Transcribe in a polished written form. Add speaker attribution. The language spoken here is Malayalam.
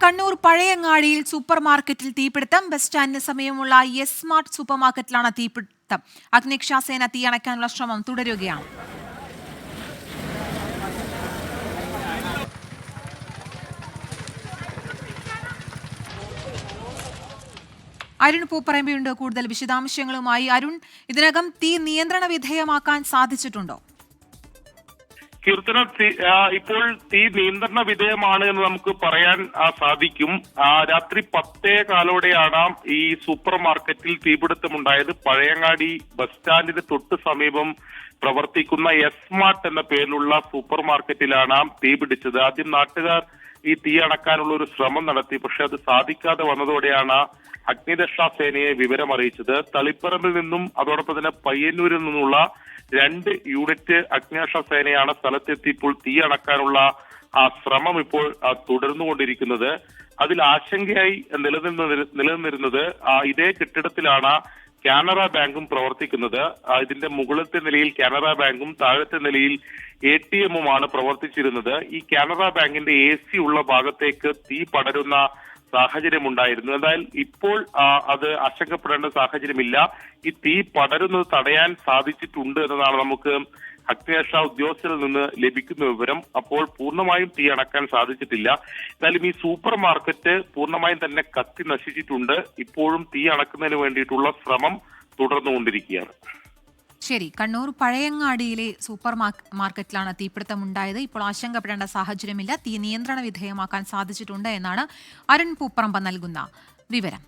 Speaker 1: കണ്ണൂർ പഴയങ്ങാടിയിൽ സൂപ്പർ മാർക്കറ്റിൽ തീപിടുത്തം. ബസ് സ്റ്റാൻഡിന് സമീപമുള്ള യെസ് സ്മാർട്ട് സൂപ്പർ മാർക്കറ്റിലാണ് തീപിടുത്തം. അഗ്നിരക്ഷാസേന തീയണയ്ക്കാനുള്ള ശ്രമം തുടരുകയാണ്. അരുൺ പൂപ്പറമ്പിയുണ്ട് കൂടുതൽ വിശദാംശങ്ങളുമായി. അരുൺ, ഇതിനകം തീ നിയന്ത്രണ വിധേയമാക്കാൻ സാധിച്ചിട്ടുണ്ടോ?
Speaker 2: കീർത്തന, ഇപ്പോൾ തീ നിയന്ത്രണ വിധേയമാണ് എന്ന് നമുക്ക് പറയാൻ സാധിക്കും. രാത്രി 10:15 ഈ സൂപ്പർ മാർക്കറ്റിൽ തീപിടുത്തമുണ്ടായത്. പഴയങ്ങാടി ബസ് സ്റ്റാൻഡിന് തൊട്ട് സമീപം പ്രവർത്തിക്കുന്ന എസ് സ്മാർട്ട് എന്ന പേരിലുള്ള സൂപ്പർ മാർക്കറ്റിലാണ് തീപിടിച്ചത്. ആദ്യം നാട്ടുകാർ ഈ തീ അണക്കാനുള്ള ഒരു ശ്രമം നടത്തി, പക്ഷെ അത് സാധിക്കാതെ വന്നതോടെയാണ് അഗ്നിരക്ഷാസേനയെ വിവരം അറിയിച്ചത്. തളിപ്പറമ്പിൽ നിന്നും അതോടൊപ്പം തന്നെ പയ്യന്നൂരിൽ നിന്നുള്ള 2 യൂണിറ്റ് അഗ്നിരക്ഷാ സേനയാണ് സ്ഥലത്തെത്തി ഇപ്പോൾ തീ അണക്കാനുള്ള ശ്രമം ഇപ്പോൾ തുടർന്നുകൊണ്ടിരിക്കുന്നത്. അതിൽ ആശങ്കയായി നിലനിന്നിരുന്നത് ഇതേ കെട്ടിടത്തിലാണ് കാനറ ബാങ്കും പ്രവർത്തിക്കുന്നത്. ഇതിന്റെ മുകളിലത്തെ നിലയിൽ കാനറ ബാങ്കും താഴത്തെ നിലയിൽ ATM-ഉമാണ് പ്രവർത്തിച്ചിരുന്നത്. ഈ കാനറ ബാങ്കിന്റെ AC ഉള്ള ഭാഗത്തേക്ക് തീ പടരുന്ന സാഹചര്യമുണ്ടായിരുന്നു. എന്നാൽ ഇപ്പോൾ അത് ആശങ്കപ്പെടേണ്ട സാഹചര്യമില്ല. ഈ തീ പടരുന്നത് തടയാൻ സാധിച്ചിട്ടുണ്ട് എന്നതാണ് നമുക്ക് അഗ്നിരക്ഷാ ഉദ്യോഗസ്ഥരിൽ നിന്ന് ലഭിക്കുന്ന വിവരം. അപ്പോൾ പൂർണ്ണമായും തീ അണക്കാൻ സാധിച്ചിട്ടില്ല. എന്നാലും ഈ സൂപ്പർ മാർക്കറ്റ് പൂർണ്ണമായും തന്നെ കത്തി നശിച്ചിട്ടുണ്ട്. ഇപ്പോഴും തീ അണക്കുന്നതിന് വേണ്ടിയിട്ടുള്ള ശ്രമം തുടർന്നുകൊണ്ടിരിക്കുകയാണ്.
Speaker 1: ശരി, കണ്ണൂർ പഴയങ്ങാടിയിലെ സൂപ്പർ മാർക്കറ്റിലാണ് തീപിടുത്തമുണ്ടായത്. ഇപ്പോൾ ആശങ്കപ്പെടേണ്ട സാഹചര്യമില്ല. തീ നിയന്ത്രണ വിധേയമാക്കാൻ സാധിച്ചിട്ടുണ്ട് എന്നാണ് അരുൺ പൂപ്പറമ്പ നൽകുന്ന വിവരം.